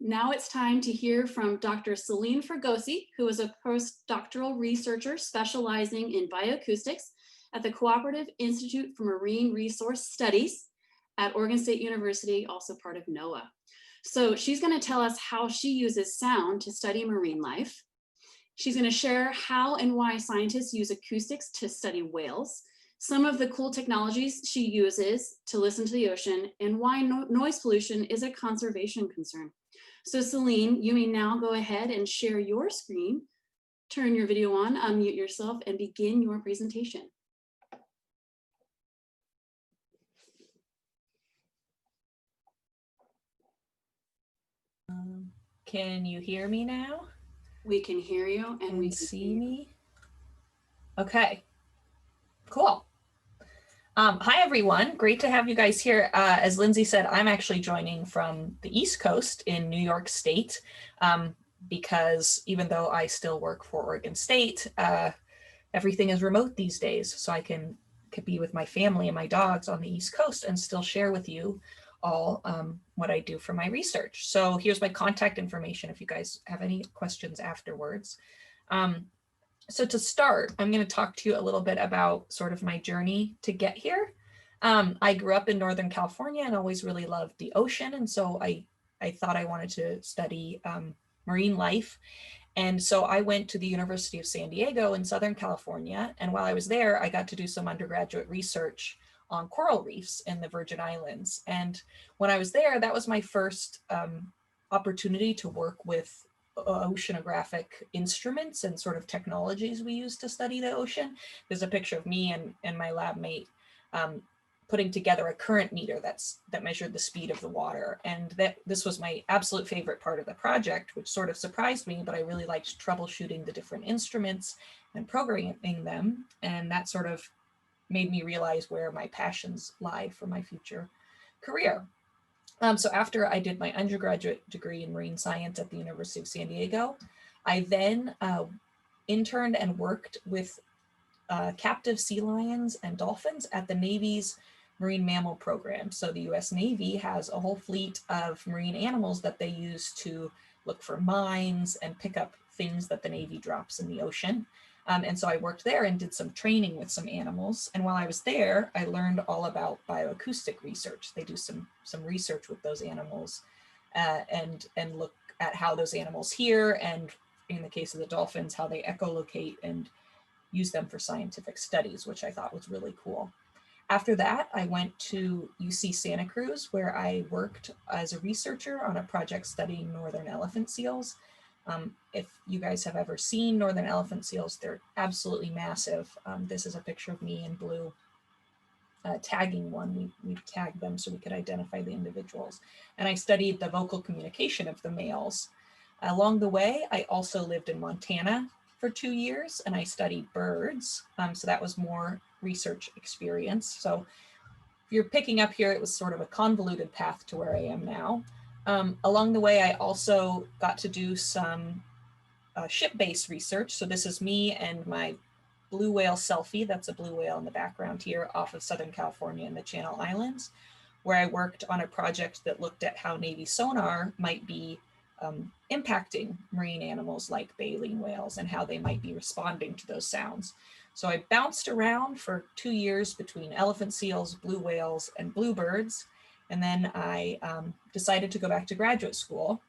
Now it's time to hear from Dr. Selene Fregosi, who is a postdoctoral researcher specializing in bioacoustics at the Cooperative Institute for Marine Resource Studies at Oregon State University, also part of NOAA. So she's going to tell us how she uses sound to study marine life. She's going to share how and why scientists use acoustics to study whales, some of the cool technologies she uses to listen to the ocean, and why noise pollution is a conservation concern. So Selene, you may now go ahead and share your screen, turn your video on, unmute yourself, and begin your presentation. Can you hear me now? We can hear you and we can see me. Okay, cool. Hi, everyone. Great to have you guys here. As Lindsay said, I'm actually joining from the East Coast in New York State because even though I still work for Oregon State, everything is remote these days. So I can be with my family and my dogs on the East Coast and still share with you all what I do for my research. So here's my contact information if you guys have any questions afterwards. So to start, I'm going to talk to you a little bit about sort of my journey to get here. I grew up in Northern California and always really loved the ocean. And so I thought I wanted to study marine life. And so I went to the University of San Diego in Southern California. And while I was there, I got to do some undergraduate research on coral reefs in the Virgin Islands. And when I was there, that was my first opportunity to work with oceanographic instruments and sort of technologies we use to study the ocean. There's a picture of me and my lab mate putting together a current meter that measured the speed of the water. And this was my absolute favorite part of the project, which sort of surprised me, but I really liked troubleshooting the different instruments and programming them. And that sort of made me realize where my passions lie for my future career. So after I did my undergraduate degree in marine science at the University of San Diego, I then interned and worked with captive sea lions and dolphins at the Navy's marine mammal program. So the US Navy has a whole fleet of marine animals that they use to look for mines and pick up things that the Navy drops in the ocean. And so I worked there and did some training with some animals. And while I was there, I learned all about bioacoustic research. They do some research with those animals and look at how those animals hear, and in the case of the dolphins, how they echolocate and use them for scientific studies, which I thought was really cool. After that, I went to UC Santa Cruz, where I worked as a researcher on a project studying northern elephant seals. If you guys have ever seen northern elephant seals, they're absolutely massive. This is a picture of me in blue tagging one. We tagged them so we could identify the individuals. And I studied the vocal communication of the males. Along the way, I also lived in Montana for 2 years and I studied birds. So that was more research experience. So if you're picking up here, it was sort of a convoluted path to where I am now. Along the way, I also got to do some ship-based research. So this is me and my blue whale selfie. That's a blue whale in the background here off of Southern California in the Channel Islands, where I worked on a project that looked at how Navy sonar might be impacting marine animals like baleen whales and how they might be responding to those sounds. So I bounced around for 2 years between elephant seals, blue whales, and bluebirds. And then I decided to go back to graduate school.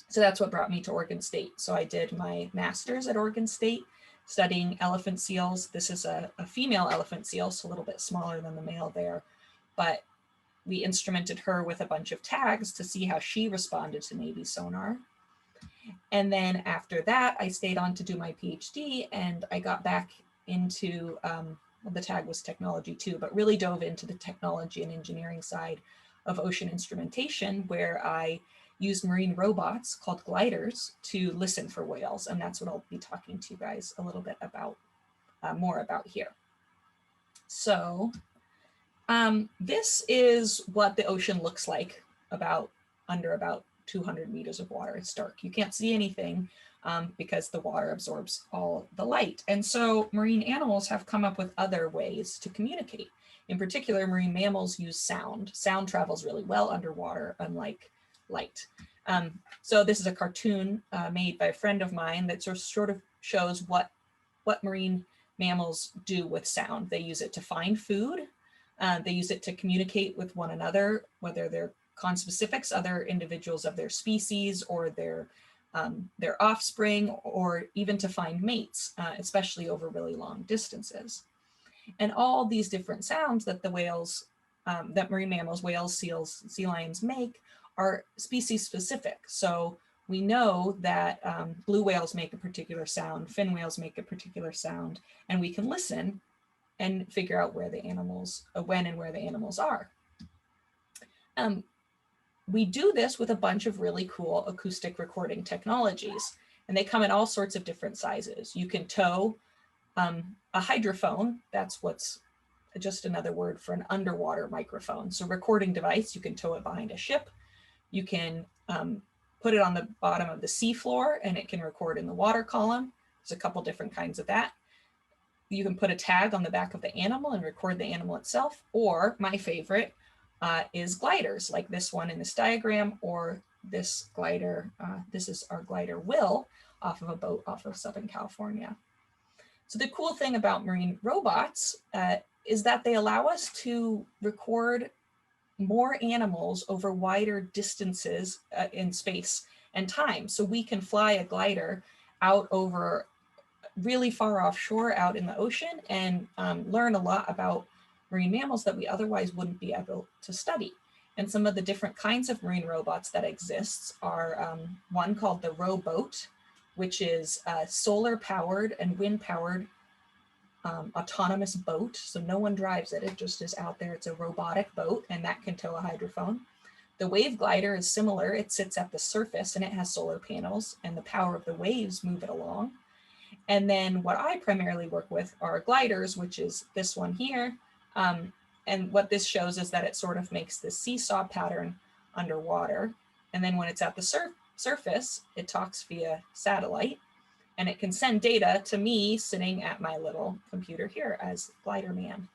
So that's what brought me to Oregon State. So I did my master's at Oregon State studying elephant seals. This is a female elephant seal, so a little bit smaller than the male there. But we instrumented her with a bunch of tags to see how she responded to Navy sonar. And then after that, I stayed on to do my PhD and I got back into, well, the tag was technology too, but really dove into the technology and engineering side of ocean instrumentation, where I used marine robots called gliders to listen for whales. And that's what I'll be talking to you guys a little bit about, more about here. So this is what the ocean looks like under about 200 meters of water. It's dark. You can't see anything because the water absorbs all the light. And so marine animals have come up with other ways to communicate. In particular, marine mammals use sound. Sound travels really well underwater, unlike light. So So this is a cartoon made by a friend of mine that sort of shows what marine mammals do with sound. They use it to find food. They use it to communicate with one another, whether they're conspecifics, other individuals of their species, or their offspring, or even to find mates, especially over really long distances. And all these different sounds that the whales, that marine mammals, whales, seals, sea lions make are species specific. So we know that blue whales make a particular sound, fin whales make a particular sound, and we can listen and figure out where the animals, when and where the animals are. We do this with a bunch of really cool acoustic recording technologies, and they come in all sorts of different sizes. You can tow a hydrophone. That's what's just another word for an underwater microphone. So recording device, you can tow it behind a ship. You can put it on the bottom of the seafloor and it can record in the water column. There's a couple different kinds of that. You can put a tag on the back of the animal and record the animal itself, or my favorite is gliders, like this one in this diagram, or this glider. This is our glider Will off of a boat off of Southern California. So the cool thing about marine robots is that they allow us to record more animals over wider distances in space and time. So we can fly a glider out over really far offshore out in the ocean and learn a lot about marine mammals that we otherwise wouldn't be able to study. And some of the different kinds of marine robots that exists are one called the rowboat, which is a solar powered and wind powered autonomous boat. So no one drives it, it just is out there. It's a robotic boat, and that can tow a hydrophone. The wave glider is similar. It sits at the surface and it has solar panels, and the power of the waves move it along. And then what I primarily work with are gliders, which is this one here. And what this shows is that it sort of makes this seesaw pattern underwater. And then when it's at the surface, it talks via satellite, and it can send data to me sitting at my little computer here as Glider Man.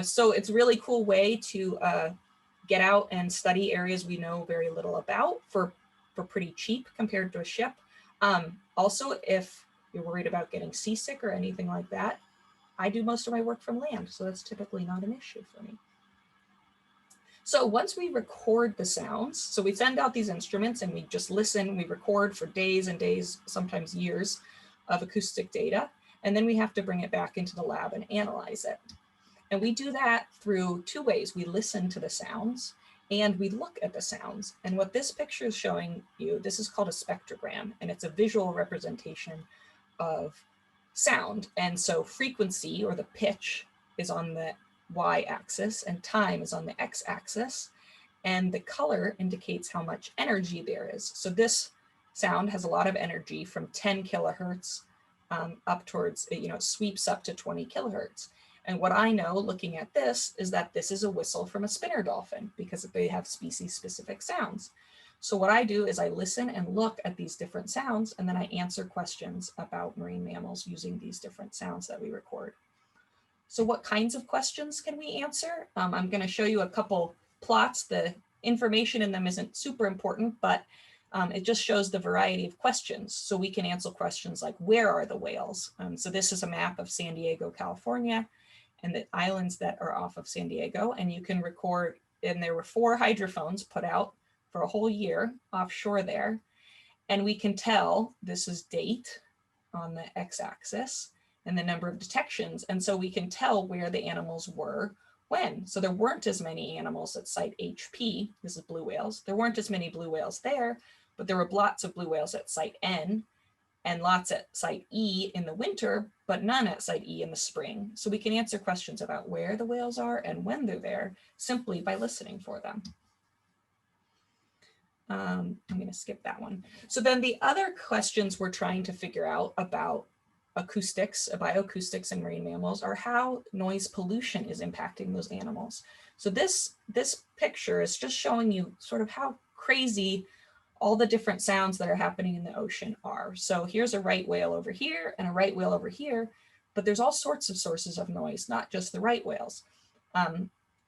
So it's a really cool way to get out and study areas we know very little about for pretty cheap compared to a ship. Also, if you're worried about getting seasick or anything like that, I do most of my work from land, so that's typically not an issue for me. So once we record the sounds, so we send out these instruments and we just listen, we record for days and days, sometimes years of acoustic data, and then we have to bring it back into the lab and analyze it. And we do that through two ways. We listen to the sounds and we look at the sounds. And what this picture is showing you, this is called a spectrogram, and it's a visual representation of sound. And so frequency, or the pitch, is on the y-axis and time is on the x-axis, and the color indicates how much energy there is. So this sound has a lot of energy from 10 kilohertz up towards, it sweeps up to 20 kilohertz. And what I know looking at this is that this is a whistle from a spinner dolphin, because they have species specific sounds. So what I do is I listen and look at these different sounds, and then I answer questions about marine mammals using these different sounds that we record. So what kinds of questions can we answer? I'm going to show you a couple plots. The information in them isn't super important, but it just shows the variety of questions. So we can answer questions like, where are the whales? So this is a map of San Diego, California, and the islands that are off of San Diego. And you can record, and there were 4 hydrophones put out for a whole year offshore there. And we can tell, this is date on the x-axis, and the number of detections. And so we can tell where the animals were when. So there weren't as many animals at site HP, this is blue whales. There weren't as many blue whales there, but there were lots of blue whales at site N, and lots at site E in the winter, but none at site E in the spring. So we can answer questions about where the whales are and when they're there simply by listening for them. I'm going to skip that one. So then the other questions we're trying to figure out about acoustics, bioacoustics in marine mammals, are how noise pollution is impacting those animals. So this picture is just showing you sort of how crazy all the different sounds that are happening in the ocean are. So here's a right whale over here and a right whale over here, but there's all sorts of sources of noise, not just the right whales.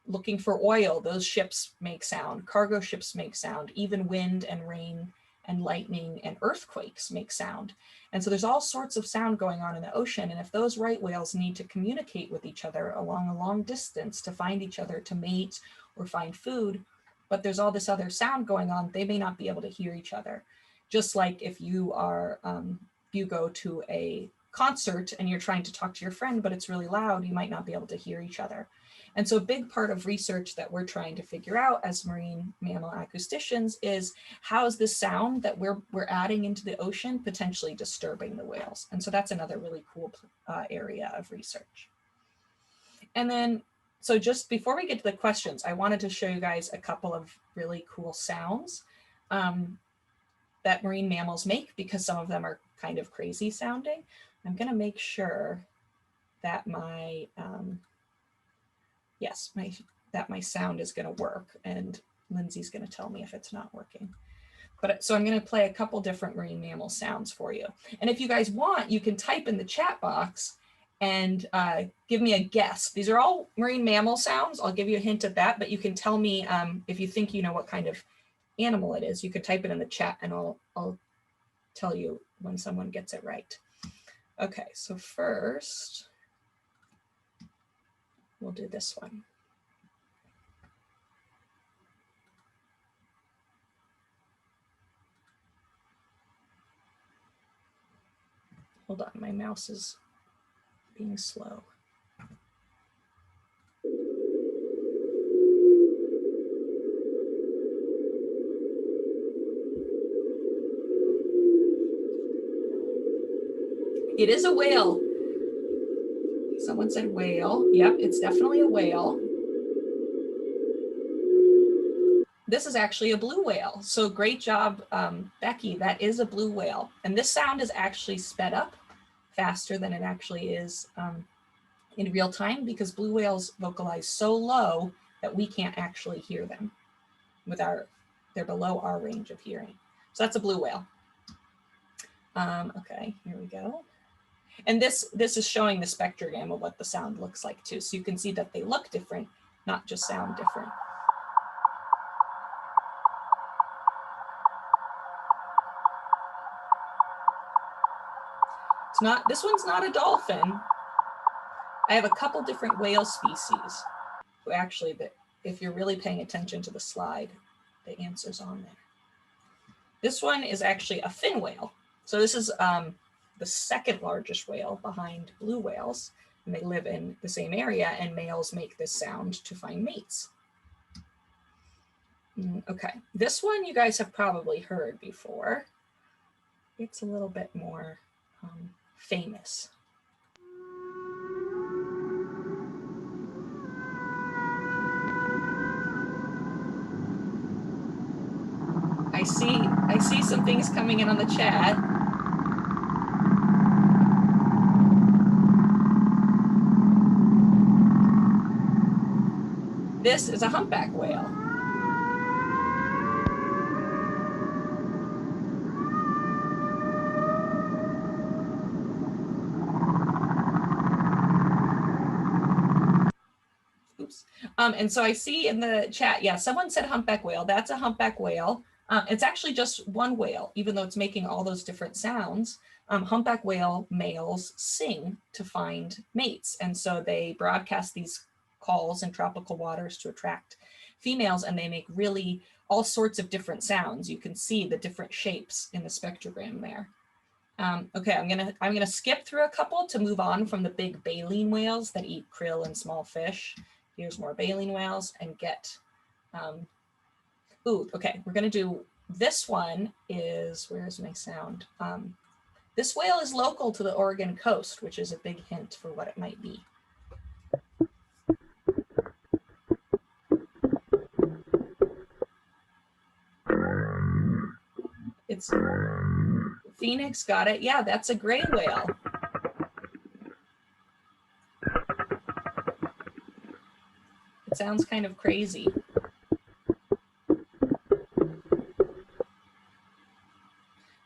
Looking for oil, those ships make sound, cargo ships make sound, even wind and rain and lightning and earthquakes make sound. And so there's all sorts of sound going on in the ocean. And if those right whales need to communicate with each other along a long distance to find each other, to mate or find food, but there's all this other sound going on, they may not be able to hear each other. Just like if you are, you go to a concert and you're trying to talk to your friend, but it's really loud, you might not be able to hear each other. And so a big part of research that we're trying to figure out as marine mammal acousticians is how is this sound that we're adding into the ocean potentially disturbing the whales? And so that's another really cool area of research. And then, so just before we get to the questions, I wanted to show you guys a couple of really cool sounds that marine mammals make, because some of them are kind of crazy sounding. I'm gonna make sure that my, that my sound is gonna work, and Lindsay's gonna tell me if it's not working. But so I'm gonna play a couple different marine mammal sounds for you. And if you guys want, you can type in the chat box and give me a guess. These are all marine mammal sounds. I'll give you a hint of that, but you can tell me if you think you know what kind of animal it is. You could type it in the chat and I'll tell you when someone gets it right. Okay, so first, we'll do this one. Hold on, my mouse is being slow. It is a whale. Someone said whale. Yep, it's definitely a whale. This is actually a blue whale. So great job, Becky. That is a blue whale. And this sound is actually sped up faster than it actually is in real time, because blue whales vocalize so low that we can't actually hear them they're below our range of hearing. So that's a blue whale. Okay, here we go. And this is showing the spectrogram of what the sound looks like too. So you can see that they look different, not just sound different. It's not, this one's not a dolphin. I have a couple different whale species who actually, if you're really paying attention to the slide, the answer's on there. This one is actually a fin whale. So this is the second largest whale behind blue whales, and they live in the same area, and males make this sound to find mates. Okay, this one you guys have probably heard before. It's a little bit more famous. I see some things coming in on the chat. This is a humpback whale. Oops. And so I see in the chat, yeah, someone said humpback whale. That's a humpback whale. It's actually just one whale, even though it's making all those different sounds. Humpback whale males sing to find mates. And so they broadcast these calls in tropical waters to attract females, and they make really all sorts of different sounds. You can see the different shapes in the spectrogram there. Okay, I'm gonna skip through a couple to move on from the big baleen whales that eat krill and small fish. Here's more baleen whales and get, okay, we're gonna do, this one is, where's my sound? This whale is local to the Oregon coast, which is a big hint for what it might be. It's Phoenix, got it. Yeah, that's a gray whale. It sounds kind of crazy.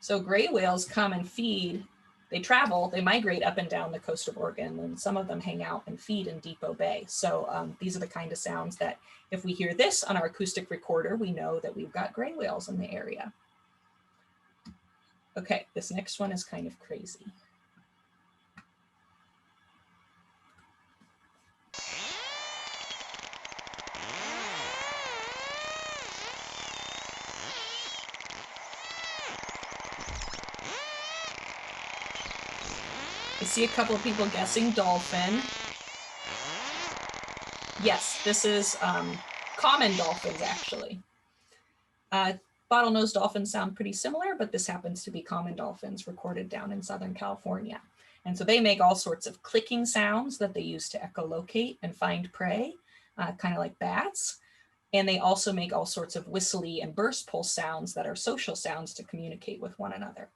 So gray whales come and feed. They travel, they migrate up and down the coast of Oregon, and some of them hang out and feed in Depot Bay. So these are the kind of sounds that if we hear this on our acoustic recorder, we know that we've got gray whales in the area. Okay, this next one is kind of crazy. I see a couple of people guessing dolphin. Yes, this is common dolphins, actually. Bottlenose dolphins sound pretty similar, but this happens to be common dolphins recorded down in Southern California. And so they make all sorts of clicking sounds that they use to echolocate and find prey, kind of like bats. And they also make all sorts of whistly and burst pulse sounds that are social sounds to communicate with one another.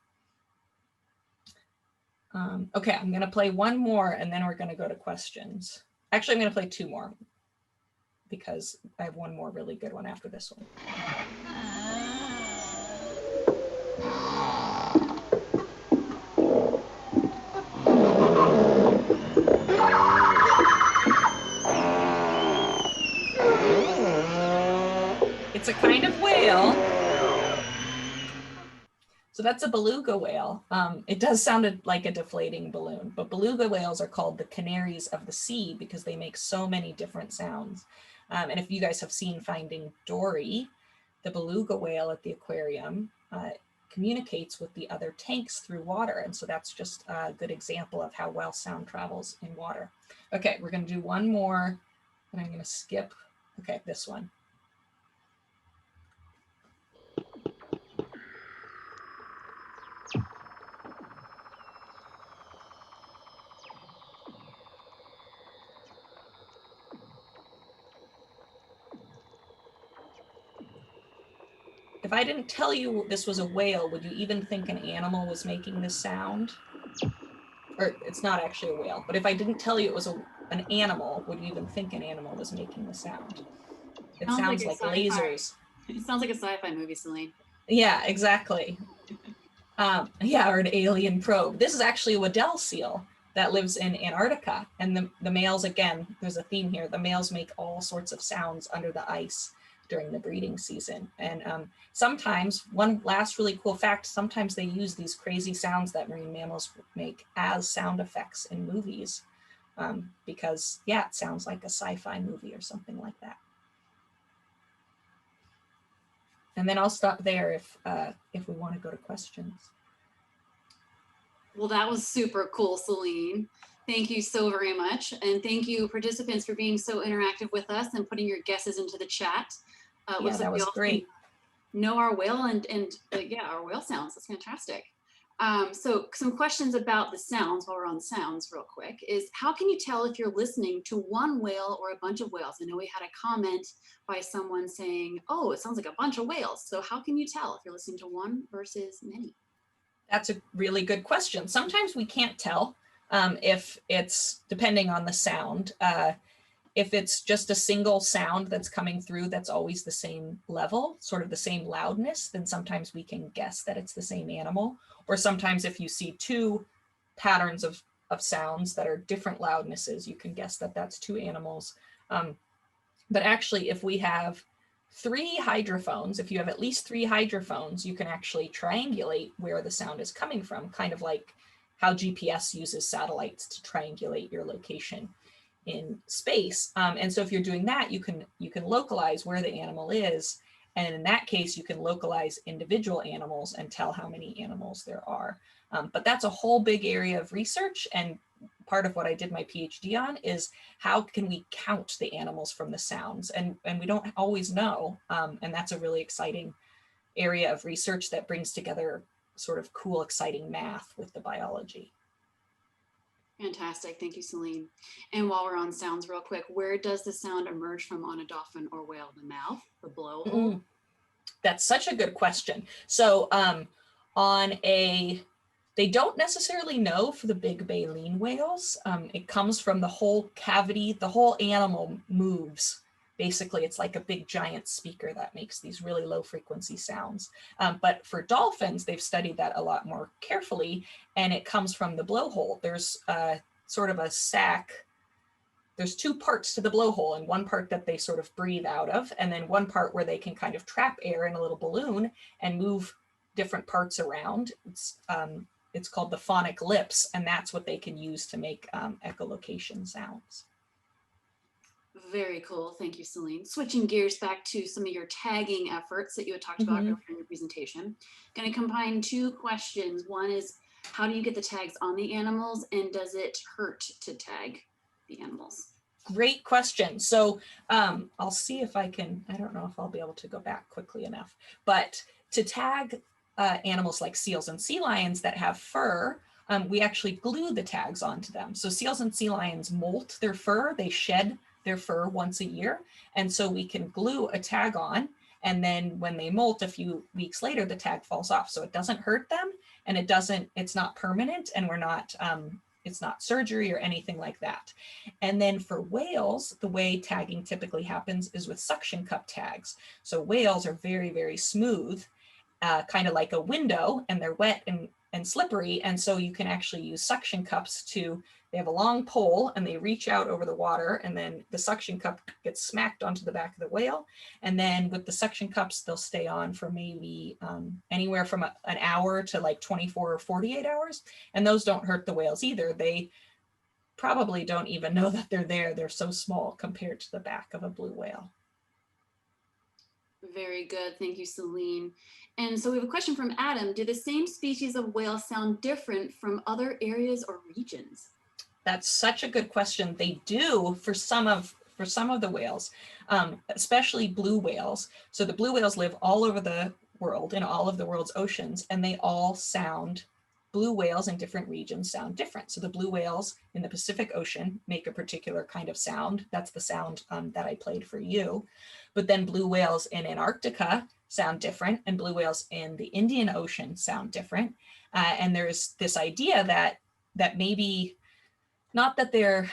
Okay, I'm going to play one more and then we're going to go to questions. Actually, I'm going to play two more because I have one more really good one after this one. It's a kind of whale. So that's a beluga whale. It does sound like a deflating balloon, but beluga whales are called the canaries of the sea because they make so many different sounds. And if you guys have seen Finding Dory, the beluga whale at the aquarium communicates with the other tanks through water. And so that's just a good example of how well sound travels in water. Okay, we're going to do one more and I'm going to skip. Okay, this one. If I didn't tell you this was a whale, would you even think an animal was making this sound? Or it's not actually a whale, but if I didn't tell you it was an animal, would you even think an animal was making the sound? It sounds like lasers. It sounds like a sci-fi movie, Selene. Yeah, exactly. Yeah, or an alien probe. This is actually a Weddell seal that lives in Antarctica. And the males, again, there's a theme here. The males make all sorts of sounds under the ice during the breeding season. And sometimes, one last really cool fact, sometimes they use these crazy sounds that marine mammals make as sound effects in movies because, yeah, it sounds like a sci-fi movie or something like that. And then I'll stop there if we want to go to questions. Well, that was super cool, Selene. Thank you so very much. And thank you, participants, for being so interactive with us and putting your guesses into the chat. Yeah, that was great. Know our whale and yeah, our whale sounds. That's fantastic. So some questions about the sounds while we're on sounds real quick is how can you tell if you're listening to one whale or a bunch of whales? I know we had a comment by someone saying, oh, it sounds like a bunch of whales. So how can you tell if you're listening to one versus many? That's a really good question. Sometimes we can't tell if it's depending on the sound. If it's just a single sound that's coming through that's always the same level, sort of the same loudness, then sometimes we can guess that it's the same animal. Or sometimes if you see two patterns of sounds that are different loudnesses, you can guess that that's two animals. But actually, if we have 3 hydrophones, if you have at least 3 hydrophones, you can actually triangulate where the sound is coming from, kind of like how GPS uses satellites to triangulate your location in space. And so if you're doing that, you can localize where the animal is. And in that case, you can localize individual animals and tell how many animals there are. But that's a whole big area of research. And part of what I did my PhD on is how can we count the animals from the sounds? And we don't always know. And that's a really exciting area of research that brings together sort of cool, exciting math with the biology. Fantastic. Thank you, Selene. And while we're on sounds real quick, where does the sound emerge from on a dolphin or whale? The mouth, the blowhole? That's such a good question. So they don't necessarily know for the big baleen whales. It comes from the whole cavity, the whole animal moves. Basically, it's like a big giant speaker that makes these really low frequency sounds. But for dolphins, they've studied that a lot more carefully, and it comes from the blowhole. There's sort of a sac. There's 2 parts to the blowhole, and one part that they sort of breathe out of, and then one part where they can kind of trap air in a little balloon and move different parts around. It's called the phonic lips, and that's what they can use to make echolocation sounds. Very cool. Thank you, Selene. Switching gears back to some of your tagging efforts that you had talked about earlier in your presentation. Going to combine two questions. One is, how do you get the tags on the animals, and does it hurt to tag the animals? Great question. So I'll see if I can, I don't know if I'll be able to go back quickly enough, but to tag animals like seals and sea lions that have fur, we actually glue the tags onto them. So seals and sea lions molt their fur, they shed their fur once a year. And so we can glue a tag on, and then when they molt a few weeks later, the tag falls off. So it doesn't hurt them, and it's not permanent, and it's not surgery or anything like that. And then for whales, the way tagging typically happens is with suction cup tags. So whales are very, very smooth, kind of like a window, and they're wet and slippery. And so you can actually use suction cups they have a long pole, and they reach out over the water, and then the suction cup gets smacked onto the back of the whale. And then with the suction cups, they'll stay on for maybe anywhere from an hour to like 24 or 48 hours. And those don't hurt the whales either. They probably don't even know that they're there. They're so small compared to the back of a blue whale. Very good. Thank you, Selene. And so we have a question from Adam. Do the same species of whale sound different from other areas or regions? That's such a good question. They do for some of the whales, especially blue whales. So the blue whales live all over the world, in all of the world's oceans, and they all sound, blue whales in different regions sound different. So the blue whales in the Pacific Ocean make a particular kind of sound. That's the sound that I played for you. But then blue whales in Antarctica sound different, and blue whales in the Indian Ocean sound different. And there's this idea that maybe, not that they're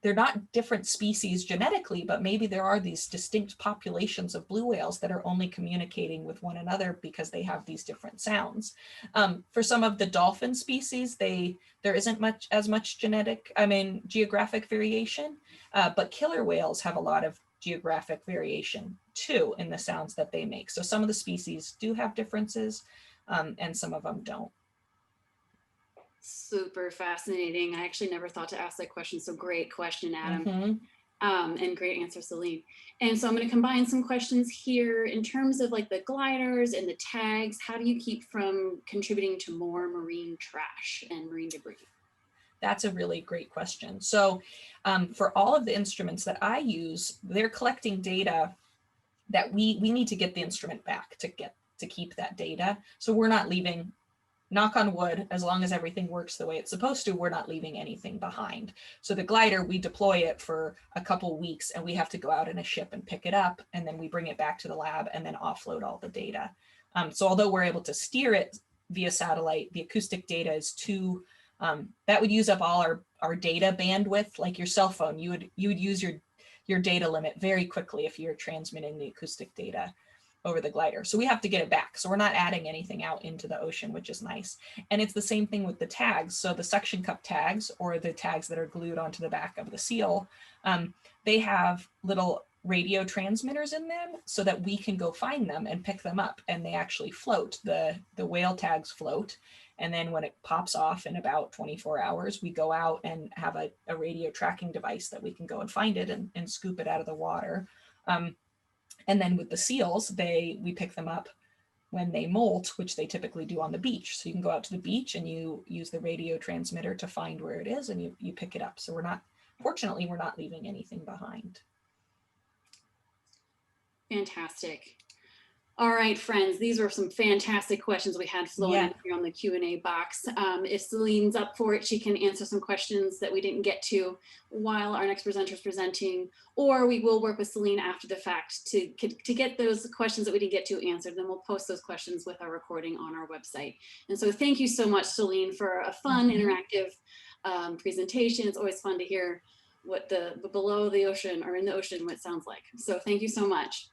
not different species genetically, but maybe there are these distinct populations of blue whales that are only communicating with one another because they have these different sounds. For some of the dolphin species, there isn't as much geographic variation, but killer whales have a lot of geographic variation too in the sounds that they make. So some of the species do have differences, and some of them don't. Super fascinating. I actually never thought to ask that question. So great question, Adam. And great answer, Selene. And so I'm going to combine some questions here in terms of like the gliders and the tags. How do you keep from contributing to more marine trash and marine debris? That's a really great question. So for all of the instruments that I use, they're collecting data that we need to get the instrument back to keep that data. So we're not leaving, knock on wood, as long as everything works the way it's supposed to, we're not leaving anything behind. So the glider, we deploy it for a couple weeks, and we have to go out in a ship and pick it up, and then we bring it back to the lab and then offload all the data. So although we're able to steer it via satellite, the acoustic data is too, that would use up all our data bandwidth. Like your cell phone, you would use your data limit very quickly if you're transmitting the acoustic data over the glider. So we have to get it back. So we're not adding anything out into the ocean, which is nice. And it's the same thing with the tags. So the suction cup tags, or the tags that are glued onto the back of the seal, they have little radio transmitters in them so that we can go find them and pick them up. And they actually float. The whale tags float. And then when it pops off in about 24 hours, we go out and have a radio tracking device that we can go and find it and scoop it out of the water. And then with the seals, we pick them up when they molt, which they typically do on the beach. So you can go out to the beach and you use the radio transmitter to find where it is, and you pick it up. So fortunately, we're not leaving anything behind. Fantastic. All right, friends, these are some fantastic questions we had flowing in here on the Q&A box. If Selene's up for it, she can answer some questions that we didn't get to while our next presenter is presenting, or we will work with Selene after the fact to get those questions that we didn't get to answered. Then we'll post those questions with our recording on our website. And so thank you so much, Selene, for a fun, interactive presentation. It's always fun to hear what the below the ocean or in the ocean, what it sounds like. So thank you so much.